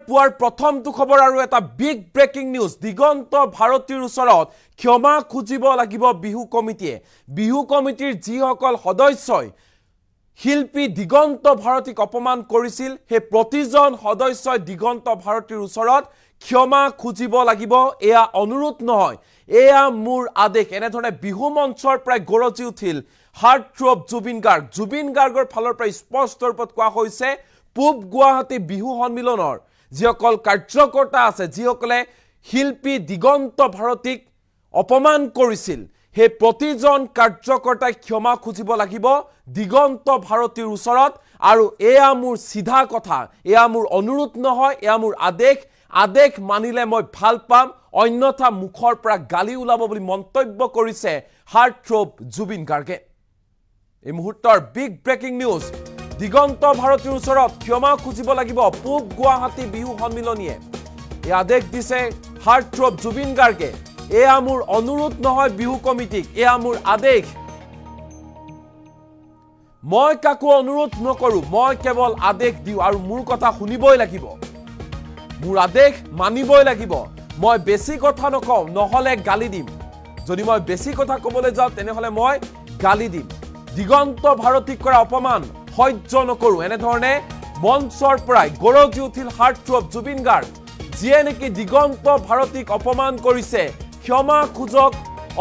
পুৱাৰ প্ৰথমটো খবৰ আৰু এটা বিগ ব্ৰেকিং নিউজ দিগন্ত ভাৰতীৰ ওচৰত ক্ষমা খুজিব লাগিব বিহু কমিটিয়ে বিহু কমিটিৰ যিসকল সদস্যই শিল্পী দিগন্ত ভাৰতীক অপমান কৰিছিল হে প্ৰতিজন সদস্যই দিগন্ত ভাৰতীৰ ওচৰত ক্ষমা খুজিব লাগিব এয়া অনুৰোধ নহয় এয়া মোৰ আদেশ এনে ধৰণে বিহু মঞ্চৰ প্ৰায় গৰজি উঠিল হাৰ্ট থ্ৰব জুবিন গাৰ্গৰ ফালৰ পৰা স্পষ্ট ৰূপত কোৱা হৈছে পূব গুৱাহাটী বিহু সন্মিলনৰ যিসকল কাৰ্যকৰ্তা আছে যিসকলে শিল্পী দিগন্ত ভাৰতীক অপমান কৰিছিল হে প্ৰতিজন কাৰ্যকৰ্তাই ক্ষমা খুজিব লাগিব দিগন্ত ভাৰতীৰ ওচৰত আৰু এয়া মোৰ সিধা কথা এয়া মোৰ অনুৰোধ নহয় এয়া মোৰ আদেশ মানিলে মই ভাল পাম অন্যথা মুখৰ পৰা গালি ওলাব বুলি মন্তব্য কৰিছে হাৰ্ট থ্ৰব জুবিন গাৰ্গে এই মুহূৰ্তৰ বিগ ব্ৰেকিং নিউজ দিগন্ত ভাৰতীৰ ওচৰত ক্ষমা খুজিব লাগিব পূব গুৱাহাটী বিহু সন্মিলনীয়ে এই আদেশ দিছে হাৰ্ট থ্ৰব জুবিন গাৰ্গে এয়া মোৰ অনুৰোধ নহয় বিহু কমিটিক এয়া মোৰ আদেশ মই কাকো অনুৰোধ নকৰো মই কেৱল আদেশ দিও আৰু মোৰ কথা শুনিবই লাগিব মোৰ আদেশ মানিবই লাগিব মই বেছি কথা নকওঁ নহলে গালি দিম যদি মই বেছি কথা ক'বলৈ যাওঁ তেনেহলে মই গালি দিম দিগন্ত ভাৰতীক কৰা অপমান সহ্য নকৰো এনে ধৰণে মঞ্চৰ পৰাই গৰজি উঠিল হাৰ্ট থ্ৰব জুবিন গাৰ্গ যিয়ে নেকি দিগন্ত ভাৰতীক অপমান কৰিছে ক্ষমা খুজক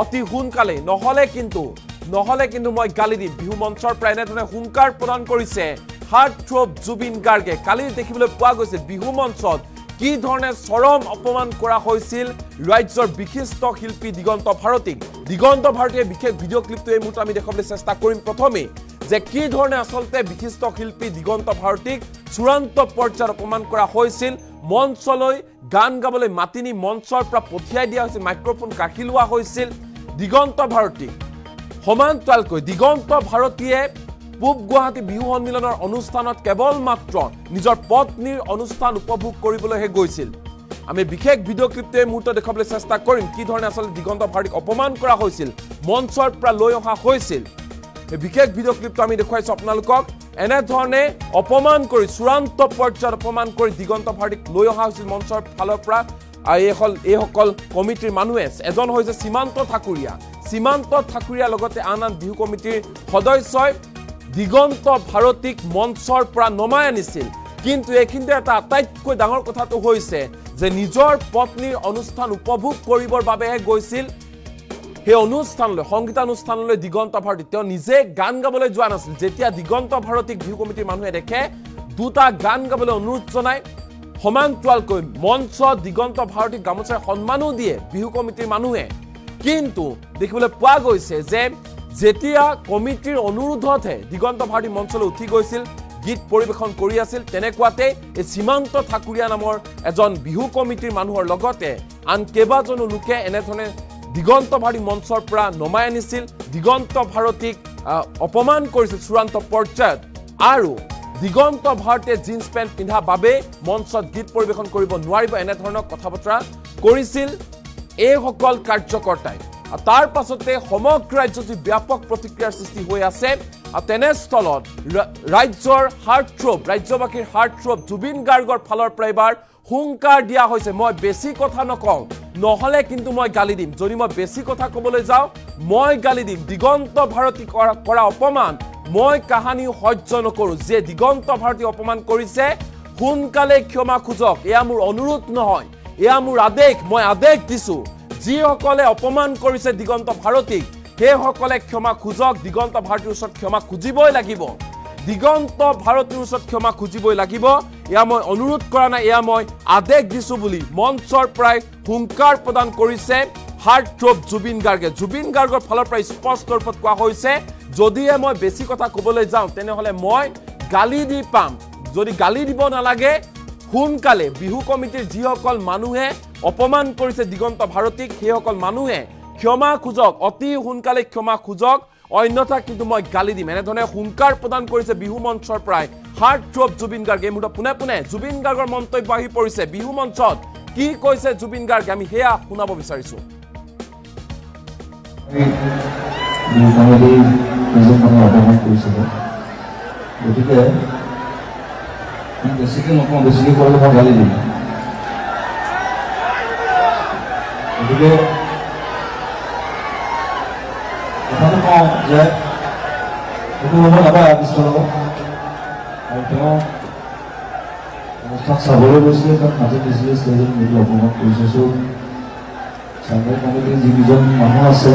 অতি সোনকালে নহলে কিন্তু মই গালি দিম বিহু মঞ্চৰ পৰাই এনে ধৰণে হুংকাৰ প্ৰদান কৰিছে হাৰ্ট থ্ৰব জুবিন গাৰ্গে কালি দেখিবলৈ পোৱা গৈছে বিহু মঞ্চত কি ধৰণে চৰম অপমান কৰা হৈছিল ৰাজ্যৰ বিশিষ্ট শিল্পী দিগন্ত ভাৰতীয়ে বিশেষ ভিডিঅ' ক্লিপটো এই মুহূৰ্তত আমি দেখাবলৈ চেষ্টা কৰিম প্ৰথমে যে কি ধৰণে আসলতে বিশিষ্ট শিল্পী দিগন্ত ভাৰতীক চূড়ান্ত পৰ্যায়ত অপমান কৰা হৈছিল মঞ্চলৈ গান গাবলৈ মাতিনি মঞ্চৰ পৰা পঠিয়াই দিয়া হৈছিল মাইক্ৰফোন কাটি লোৱা হৈছিল দিগন্ত ভাৰতীক সমান্তৰালকৈ দিগন্ত ভাৰতীয়ে পূব গুৱাহাটী বিহু সন্মিলনৰ অনুষ্ঠানত কেৱল মাত্ৰ নিজৰ পত্নীৰ অনুষ্ঠান উপভোগ কৰিবলৈহে গৈছিল আমি বিশেষ ভিডিঅ' ক্লিপটো এই মুহূৰ্তত দেখাবলৈ চেষ্টা কৰিম কি ধৰণে আসলতে দিগন্ত ভাৰতীক অপমান কৰা হৈছিল মঞ্চৰ পৰা লৈ অহা হৈছিল এই বিশেষ ভিডিঅ' ক্লিপটো আমি দেখুৱাইছো আপোনালোকক এনে ধৰণে অপমান কৰি চূড়ান্ত পৰ্যায়ত অপমান কৰি দিগন্ত ভাৰতীক লৈ অহা হৈছিল মঞ্চৰ ফালৰ পৰা এইসকল কমিটিৰ মানুহে এজন হৈছে সীমান্ত ঠাকুৰীয়া লগতে আন বিহু কমিটিৰ সদস্যই দিগন্ত ভাৰতীক মঞ্চৰ পৰা নমাই আনিছিল কিন্তু এইখিনিতে এটা আটাইতকৈ ডাঙৰ কথাটো হৈছে যে নিজৰ পত্নীৰ অনুষ্ঠান উপভোগ কৰিবৰ বাবেহে গৈছিল সেই অনুষ্ঠানলৈ সংগীতানুষ্ঠানলৈ দিগন্ত ভাৰতী তেওঁ নিজে গান গাবলৈ যোৱা নাছিল যেতিয়া দিগন্ত ভাৰতীক বিহু কমিটিৰ মানুহে দেখে দুটা গান গাবলৈ অনুৰোধ জনাই সমান্তৰালকৈ মঞ্চ দিগন্ত ভাৰতীক গামোচাৰে সন্মানো দিয়ে বিহু কমিটিৰ মানুহে কিন্তু দেখিবলৈ পোৱা গৈছে যে যেতিয়া কমিটিৰ অনুৰোধতহে দিগন্ত ভাৰতী মঞ্চলৈ উঠি গৈছিল গীত পৰিবেশন কৰি আছিল তেনেকুৱাতে এই সীমান্ত ঠাকুৰীয়া নামৰ এজন বিহু কমিটিৰ মানুহৰ লগতে আন কেইবাজনো লোকে এনেধৰণে দিগন্ত ভাৰতী মঞ্চৰ পৰা নমাই আনিছিল দিগন্ত ভাৰতীক অপমান কৰিছিল চূড়ান্ত পৰ্যায়ত আৰু দিগন্ত ভাৰতীয়ে জিন্স পেণ্ট পিন্ধা বাবে মঞ্চত গীত পৰিবেশন কৰিব নোৱাৰিব এনেধৰণৰ কথা বতৰা কৰিছিল এইসকল কাৰ্যকৰ্তাই তাৰ পাছতে সমগ্ৰ ৰাজ্যত ব্যাপক প্ৰতিক্ৰিয়াৰ সৃষ্টি হৈ আছে আৰু তেনেস্থলত ৰাজ্যবাসীৰ হাৰ্ট থ্ৰব জুবিন গাৰ্গৰ ফালৰ পৰা এবাৰ হুংকাৰ দিয়া হৈছে মই বেছি কথা নকওঁ নহলে কিন্তু মই গালি দিম যদি মই বেছি কথা ক'বলৈ যাওঁ মই গালি দিম দিগন্ত ভাৰতী কৰা অপমান মই কাহানি সহ্য নকৰো যে দিগন্ত ভাৰতী অপমান কৰিছে সোনকালে ক্ষমা খুজক এয়া মোৰ অনুৰোধ নহয় এয়া মোৰ আদেশ মই আদেশ দিছো যিসকলে অপমান কৰিছে দিগন্ত ভাৰতীক সেইসকলে ক্ষমা খুজক দিগন্ত ভাৰতীৰ ওচৰত ক্ষমা খুজিবই লাগিব দিগন্ত ভাৰতীৰ ওচৰত ক্ষমা খুজিবই লাগিব এয়া মই অনুৰোধ কৰা নাই এয়া মই আদেশ দিছো বুলি মঞ্চৰ পৰাই হুংকাৰ প্ৰদান কৰিছে হাৰ্ট থ্ৰব জুবিন গাৰ্গৰ ফালৰ পৰা স্পষ্ট ৰূপত কোৱা হৈছে যদিহে মই বেছি কথা ক'বলৈ যাওঁ তেনেহলে মই গালি দি পাম যদি গালি দিব নালাগে সোনকালে বিহু কমিটিৰ যিসকল মানুহে অপমান কৰিছে দিগন্ত ভাৰতীক সেইসকল মানুহে ক্ষমা খুজক অতি সোনকালে ক্ষমা খুজক অন্যথা কিন্তু মই গালি দিম এনেধৰণে হুংকাৰ প্ৰদান কৰিছে বিহু মঞ্চৰ পৰাই হাৰ্ট থ্ৰব জুবিন গাৰ্গে এই মুহূৰ্তত পোনে জুবিন গাৰ্গৰ মন্তব্য আহি পৰিছে বিহু মঞ্চত কি কৈছে জুবিন গাৰ্গে আমি সেয়া শুনাব বিচাৰিছো গতিকে বেছিকৈ নকওঁ বেছিকৈ কৰিলে মই গালি দিম গতিকে কথাটো কওঁ যে সেইটো সময়ত এবাৰ আবিষ্ কৰিব আৰু তেওঁ অনুষ্ঠান চাবলৈ গৈছিলে তাত মাতি দিছিলে ষ্টেজত মিলি অপমান কৰিছে চ' চাংঘাই কমিটিৰ যিকেইজন মানুহ আছে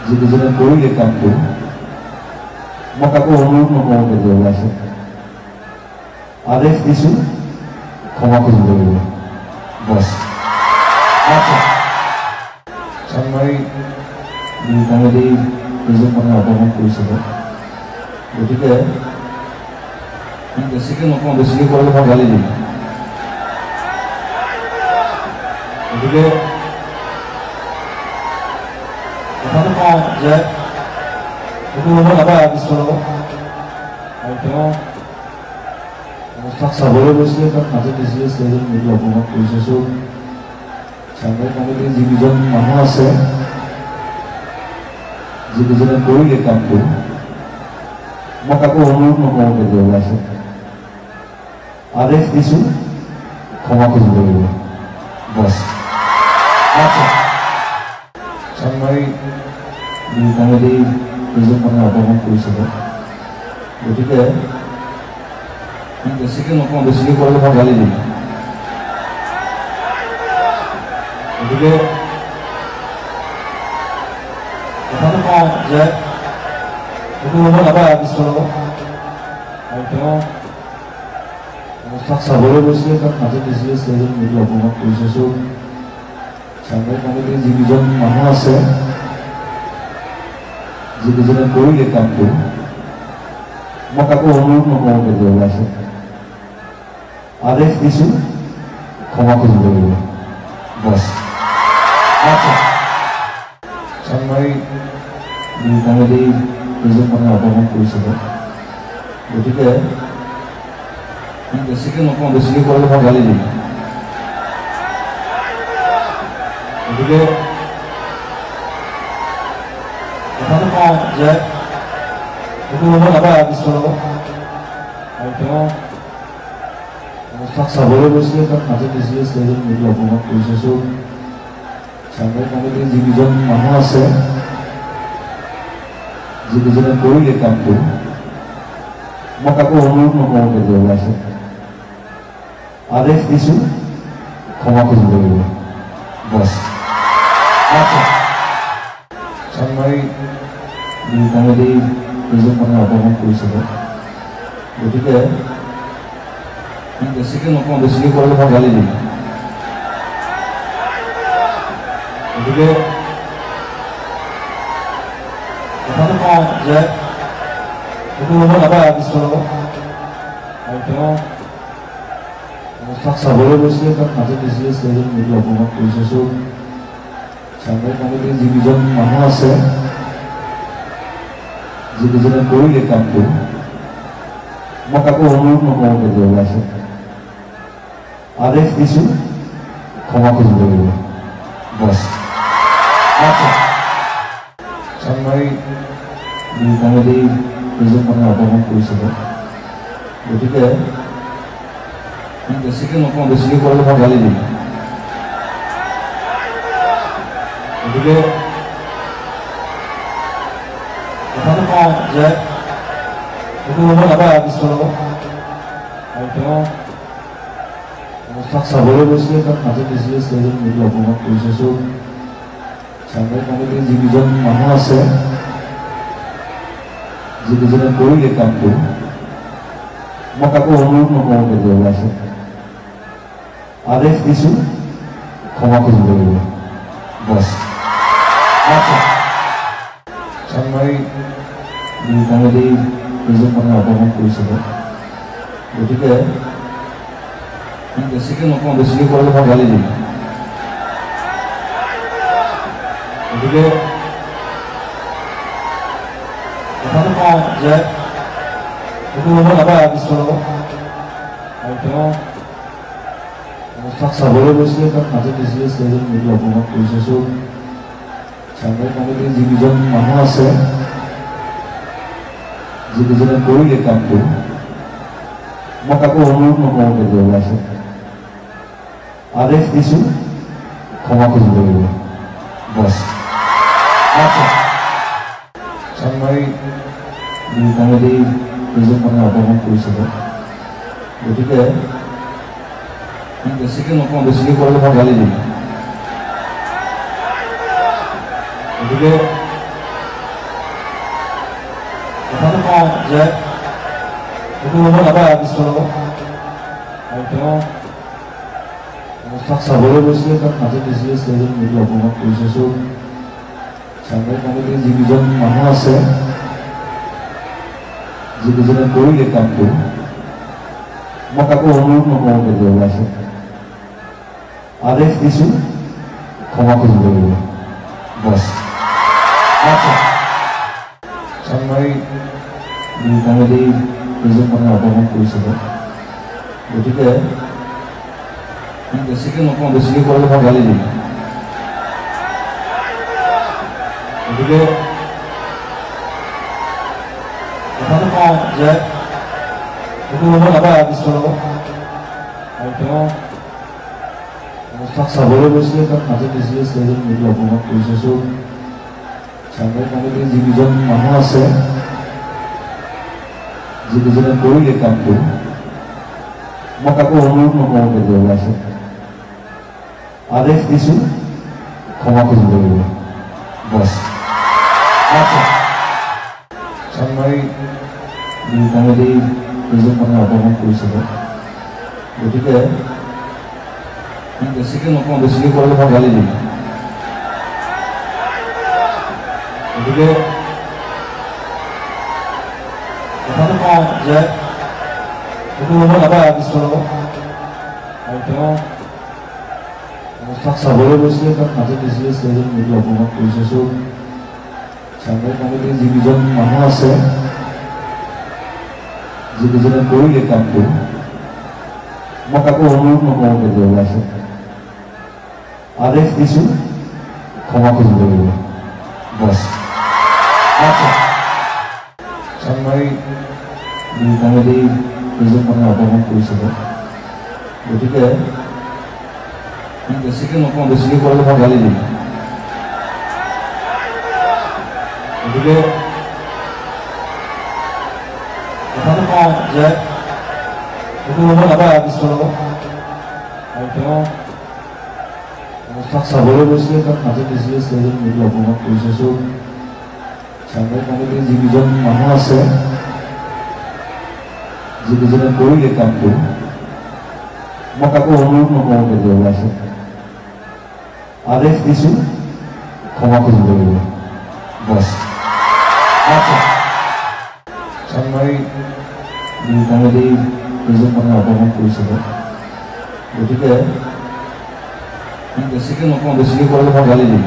যিকেইজনে কৰিলে কামটো মই কাকো অনুৰোধ নকৰোঁ কেতিয়াবা আছে আদেশ দিছোঁ ক্ষমা খুজিব লাগিব বছ আচ্ছা চাংমাৰী কমিটি কেইজন মানুহে অপমান কৰিছিলে গতিকে বেছিকৈ নকওঁ বেছিকৈ কৰিলে মই গালি দিম গতিকে কথাটো কওঁ যে সেইটো সময়ত এবাৰ আবিষ্ কৰিব আৰু তেওঁ অনুষ্ঠান চাবলৈ গৈছিলে তাত মাতি দিছিলে ষ্টেজত মিলি অপমান কৰিছে চ' চাংঘাই কমিটিৰ যিকেইজন মানুহ আছে যিকেইজনে কৰিলে কামটো মই কাকো অনুৰোধ নকৰোঁ কেতিয়াবা আছে আদেশ দিছোঁ ক্ষমা খুজিব লাগিব বছ আচ্ছা চাংমাৰী কমিটি কেইজন মানুহে অপমান কৰিছিলে গতিকে বেছিকৈ নকওঁ বেছিকৈ কৰিলে মই গালি দিম গতিকে কথাটো কওঁ যে সেইটো সময়ত এবাৰ আবিষ্ কৰিব আৰু তেওঁ অনুষ্ঠান চাবলৈ গৈছিলে তাত মাতি দিছিলে ষ্টেজত মিলি অপমান কৰিছে চ' চাংঘাই কমিটিৰ যিকেইজন মানুহ আছে যিকেইজনে কৰিলে কামটো মই কাকো অনুৰোধ নকৰোঁ কেতিয়াবা আছে আদেশ দিছোঁ ক্ষমা খুজিব লাগিব বছ আচ্ছা চাংমাৰী কমিটি কেইজন মানুহে অপমান কৰিছিলে গতিকে বেছিকৈ নকওঁ বেছিকৈ কৰিলে মই গালি দিম গতিকে কথাটো কওঁ যে সেইটো সময়ত এবাৰ আবিষ্ কৰিব আৰু তেওঁ অনুষ্ঠান চাবলৈ গৈছিলে তাত মাতি দিছিলে ষ্টেজত মিলি অপমান কৰিছে চ' চাংঘাই কমিটিৰ যিকেইজন মানুহ আছে যিকেইজনে কৰিলে কামটো মই কাকো অনুৰোধ নকৰোঁ কেতিয়াবা আছে আদেশ দিছোঁ ক্ষমা খুজিব লাগিব বছ আচ্ছা চাংমাৰী কমিটি কেইজন মানুহে অপমান কৰিছিলে গতিকে বেছিকৈ নকওঁ বেছিকৈ কৰিলে মই গালি দিম গতিকে কথাটো কওঁ যে সেইটো সময়ত এবাৰ আবিষ্ কৰিব আৰু তেওঁ অনুষ্ঠান চাবলৈ গৈছিলে তাত মাতি দিছিলে ষ্টেজত মিলি অপমান কৰিছে চ' চাংঘাই কমিটিৰ যিকেইজন মানুহ আছে যিকেইজনে কৰিলে কামটো মই কাকো অনুৰোধ নকৰোঁ কেতিয়াবা আছে আদেশ দিছোঁ ক্ষমা খুজিব লাগিব বছ আচ্ছা চাংমাৰী কমিটি কেইজন মানুহে অপমান কৰিছিলে গতিকে বেছিকৈ নকওঁ বেছিকৈ কৰিলে মই গালি দিম গতিকে কথাটো কওঁ যে সেইটো সময়ত এবাৰ আবিষ্ কৰিব আৰু তেওঁ অনুষ্ঠান চাবলৈ গৈছিলে তাত মাতি দিছিলে ষ্টেজত মিলি অপমান কৰিছে চ' চাংঘাই কমিটিৰ যিকেইজন মানুহ আছে যিকেইজনে কৰিলে কামটো মই কাকো অনুৰোধ নকৰোঁ কেতিয়াবা আছে আদেশ দিছোঁ ক্ষমা খুজিব লাগিব বছ আচ্ছা চাংমাৰী কমিটি কেইজন মানুহে অপমান কৰিছিলে গতিকে বেছিকৈ নকওঁ বেছিকৈ কৰিলে মই গালি দিম গতিকে কথাটো কওঁ যে সেইটো সময়ত এবাৰ আবিষ্ কৰিব আৰু তেওঁ অনুষ্ঠান চাবলৈ গৈছিলে তাত মাতি দিছিলে ষ্টেজত মিলি অপমান কৰিছে চ' চাংঘাই কমিটিৰ যিকেইজন মানুহ আছে যিকেইজনে কৰিলে কামটো মই কাকো অনুৰোধ নকৰোঁ কেতিয়াবা আছে আদেশ দিছোঁ ক্ষমা খুজিব লাগিব বছ চানমাৰী কমেডি দুজন মানে অপমান কৰিছিলে গতিকে বেছিকৈ নকওঁ বেছিকৈ কৰিলে মই গালি দিম গতিকে কথাটো কওঁ যে এইটো হ'ব নাপায় বিশ্বৰ লগত আৰু তেওঁ অনুষ্ঠান চাবলৈ গৈছিলে তাত মাতি দিছিলে ষ্টেজত মিলি অপমান কৰিছে চ' চানমাৰী কমিটিৰ যিকেইজন মানুহ আছে যিকেইজনে কৰিলে কামটো মই কাকো অনুৰোধ নকৰোঁ কেতিয়াবা আছে আদেশ দিছোঁ ক্ষমা খুজিব লাগিব বছ চানমাৰী কমিটি দুজন মানে অপমান কৰিছিলে গতিকে বেছিকৈ নকওঁ বেছিকৈ কৰিলে মই গালি দিম গতিকে কথাটো কওঁ যে এইটো হ'ব নাপায় বিশ্বৰ লগত আৰু তেওঁ অনুষ্ঠান চাবলৈ গৈছিলে তাত মাতি দিছিলে ষ্টেজত মিলি অপমান কৰিছে চ' চানমাৰী কমিটিৰ যিকেইজন মানুহ আছে যিকেইজনে কৰিলে কামটো মই কাকো অনুৰোধ নকৰোঁ কেতিয়াবা আছে আদেশ দিছোঁ ক্ষমা খুজিব লাগিব বছ চানমাৰী কমেডি দুজন মানে অপমান কৰিছিলে গতিকে বেছিকৈ নকওঁ বেছিকৈ কৰিলে মই গালি দিম গতিকে কথাটো কওঁ যে এইটো হ'ব নাপায় বিশ্বৰ লগত আৰু তেওঁ অনুষ্ঠান চাবলৈ গৈছিলে তাত মাতি দিছিলে ষ্টেজত মিলি অপমান কৰিছে চ' চানমাৰী কমিটিৰ যিকেইজন মানুহ আছে যিকেইজনে কৰিলে কামটো মই কাকো অনুৰোধ নকৰোঁ কেতিয়াবা আছে আদেশ দিছোঁ ক্ষমা খুজিব লাগিব বছ চানমাৰী কমিটি দুজন মানে অপমান কৰিছিলে গতিকে বেছিকৈ নকওঁ বেছিকৈ কৰিলে মই গালি দিম গতিকে কথাটো কওঁ যে এইটো হ'ব নাপায় বিশ্বৰ লগত আৰু তেওঁ অনুষ্ঠান চাবলৈ গৈছিলে তাত মাতি দিছিলে ষ্টেজত মিলি অপমান কৰিছে চ' চানমাৰী কমিটিৰ যিকেইজন মানুহ আছে যিকেইজনে কৰিলে কামটো মই কাকো অনুৰোধ নকৰোঁ কেতিয়াবা আছে আদেশ দিছোঁ ক্ষমা খুজিব লাগিব বছ চানমাৰী কমেডি দুজন মানে অপমান কৰিছিলে গতিকে বেছিকৈ নকওঁ বেছিকৈ কৰিলে মই গালি দিম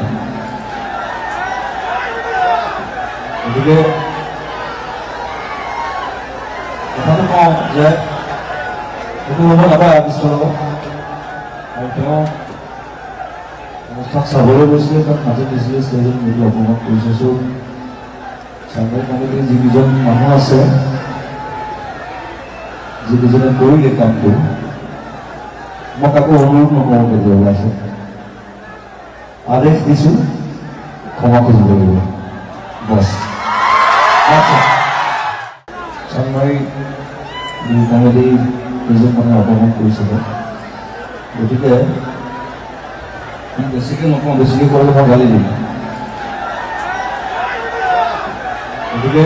গতিকে কথাটো কওঁ যে এইটো হ'ব নাপায় বিশ্বৰ লগত আৰু তেওঁ অনুষ্ঠান চাবলৈ গৈছিলে তাত মাতি দিছিলে ষ্টেজত মিলি অপমান কৰিছে চ' চানমাৰী কমিটিৰ যিকেইজন মানুহ আছে যিকেইজনে কৰিলে কামটো মই কাকো অনুৰোধ নকৰোঁ কেতিয়াবা আছে আদেশ দিছোঁ ক্ষমা খুজিব লাগিব বছ চানমাৰী কমিটি দুজন মানে অপমান কৰিছিলে গতিকে বেছিকৈ নকওঁ বেছিকৈ কৰিলে মই গালি দিম গতিকে